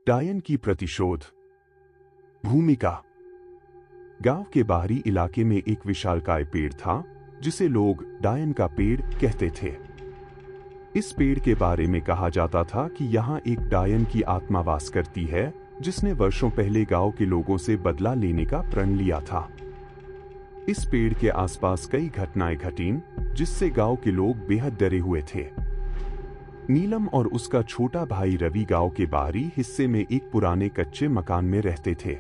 डायन की प्रतिशोध। भूमिका। गांव के बाहरी इलाके में एक विशालकाय पेड़ था जिसे लोग डायन का पेड़ कहते थे। इस पेड़ के बारे में कहा जाता था कि यहाँ एक डायन की आत्मा वास करती है जिसने वर्षों पहले गांव के लोगों से बदला लेने का प्रण लिया था। इस पेड़ के आसपास कई घटनाएं घटीं जिससे गांव के लोग बेहद डरे हुए थे। नीलम और उसका छोटा भाई रवि गांव के बाहरी हिस्से में एक पुराने कच्चे मकान में रहते थे।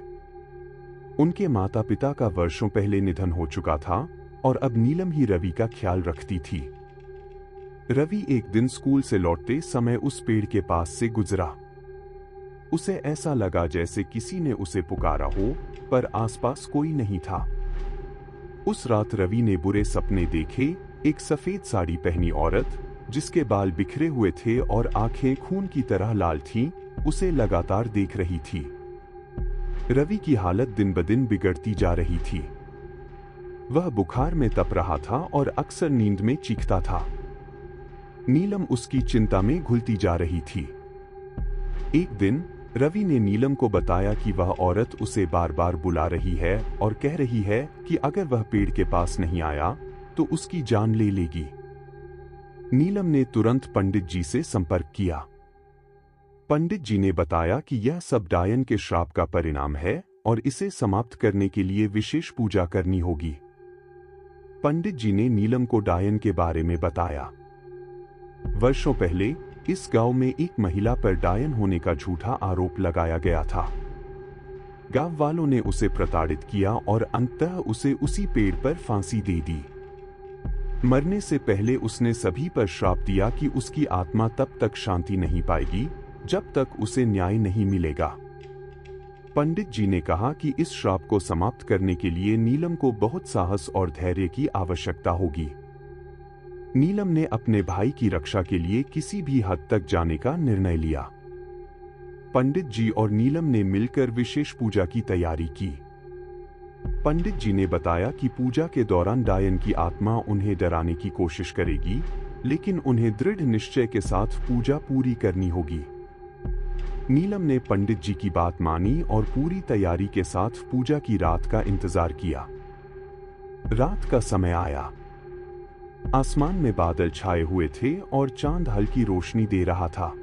उनके माता पिता का वर्षों पहले निधन हो चुका था और अब नीलम ही रवि का ख्याल रखती थी। रवि एक दिन स्कूल से लौटते समय उस पेड़ के पास से गुजरा। उसे ऐसा लगा जैसे किसी ने उसे पुकारा हो, पर आसपास कोई नहीं था। उस रात रवि ने बुरे सपने देखे। एक सफेद साड़ी पहनी औरत जिसके बाल बिखरे हुए थे और आंखें खून की तरह लाल थीं, उसे लगातार देख रही थी। रवि की हालत दिन ब दिन बिगड़ती जा रही थी। वह बुखार में तप रहा था और अक्सर नींद में चीखता था। नीलम उसकी चिंता में घुलती जा रही थी। एक दिन रवि ने नीलम को बताया कि वह औरत उसे बार बार बुला रही है और कह रही है कि अगर वह पेड़ के पास नहीं आया तो उसकी जान ले लेगी। नीलम ने तुरंत पंडित जी से संपर्क किया। पंडित जी ने बताया कि यह सब डायन के श्राप का परिणाम है और इसे समाप्त करने के लिए विशेष पूजा करनी होगी। पंडित जी ने नीलम को डायन के बारे में बताया। वर्षों पहले इस गांव में एक महिला पर डायन होने का झूठा आरोप लगाया गया था। गांव वालों ने उसे प्रताड़ित किया और अंततः उसे उसी पेड़ पर फांसी दे दी। मरने से पहले उसने सभी पर श्राप दिया कि उसकी आत्मा तब तक शांति नहीं पाएगी जब तक उसे न्याय नहीं मिलेगा। पंडित जी ने कहा कि इस श्राप को समाप्त करने के लिए नीलम को बहुत साहस और धैर्य की आवश्यकता होगी। नीलम ने अपने भाई की रक्षा के लिए किसी भी हद तक जाने का निर्णय लिया। पंडित जी और नीलम ने मिलकर विशेष पूजा की तैयारी की। पंडित जी ने बताया कि पूजा के दौरान डायन की आत्मा उन्हें डराने की कोशिश करेगी, लेकिन उन्हें दृढ़ निश्चय के साथ पूजा पूरी करनी होगी। नीलम ने पंडित जी की बात मानी और पूरी तैयारी के साथ पूजा की रात का इंतजार किया। रात का समय आया। आसमान में बादल छाए हुए थे और चांद हल्की रोशनी दे रहा था।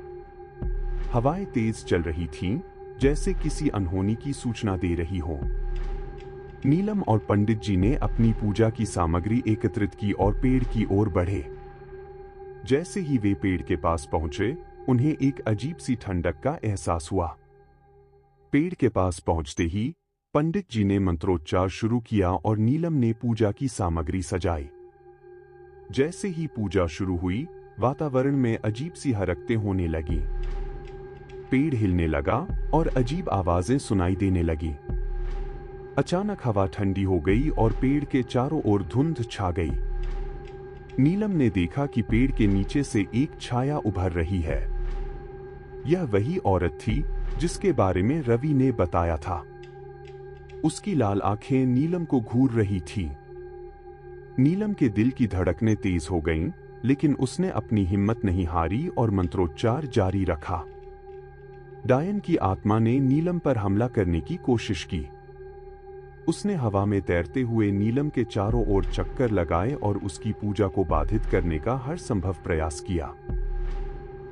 हवाएं तेज चल रही थीं, जैसे किसी अनहोनी की सूचना दे रही हो। नीलम और पंडित जी ने अपनी पूजा की सामग्री एकत्रित की और पेड़ की ओर बढ़े। जैसे ही वे पेड़ के पास पहुंचे, उन्हें एक अजीब सी ठंडक का एहसास हुआ। पेड़ के पास पहुंचते ही पंडित जी ने मंत्रोच्चार शुरू किया और नीलम ने पूजा की सामग्री सजाई। जैसे ही पूजा शुरू हुई, वातावरण में अजीब सी हरकतें होने लगीं। पेड़ हिलने लगा और अजीब आवाजें सुनाई देने लगीं। अचानक हवा ठंडी हो गई और पेड़ के चारों ओर धुंध छा गई। नीलम ने देखा कि पेड़ के नीचे से एक छाया उभर रही है। यह वही औरत थी जिसके बारे में रवि ने बताया था। उसकी लाल आंखें नीलम को घूर रही थीं। नीलम के दिल की धड़कनें तेज हो गईं, लेकिन उसने अपनी हिम्मत नहीं हारी और मंत्रोच्चार जारी रखा। डायन की आत्मा ने नीलम पर हमला करने की कोशिश की। उसने हवा में तैरते हुए नीलम के चारों ओर चक्कर लगाए और उसकी पूजा को बाधित करने का हर संभव प्रयास किया।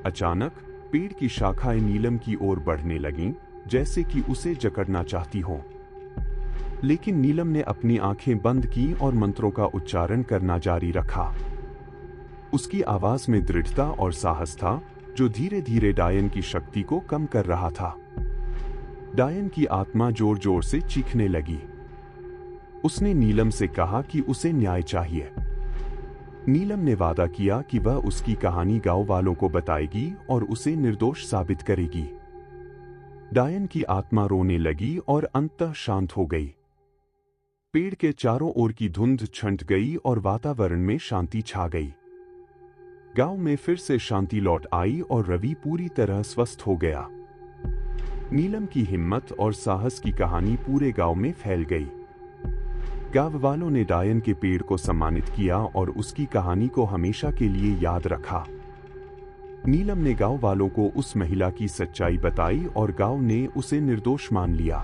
अचानक पेड़ की शाखाएं नीलम की ओर बढ़ने लगीं, जैसे कि उसे जकड़ना चाहती हों। लेकिन नीलम ने अपनी आंखें बंद की और मंत्रों का उच्चारण करना जारी रखा। उसकी आवाज में दृढ़ता और साहस था, जो धीरे धीरे डायन की शक्ति को कम कर रहा था। डायन की आत्मा जोर जोर से चीखने लगी। उसने नीलम से कहा कि उसे न्याय चाहिए। नीलम ने वादा किया कि वह उसकी कहानी गांव वालों को बताएगी और उसे निर्दोष साबित करेगी। डायन की आत्मा रोने लगी और अंततः शांत हो गई। पेड़ के चारों ओर की धुंध छंट गई और वातावरण में शांति छा गई। गांव में फिर से शांति लौट आई और रवि पूरी तरह स्वस्थ हो गया। नीलम की हिम्मत और साहस की कहानी पूरे गांव में फैल गई। गांव वालों ने डायन के पेड़ को सम्मानित किया और उसकी कहानी को हमेशा के लिए याद रखा। नीलम ने गांव वालों को उस महिला की सच्चाई बताई और गांव ने उसे निर्दोष मान लिया।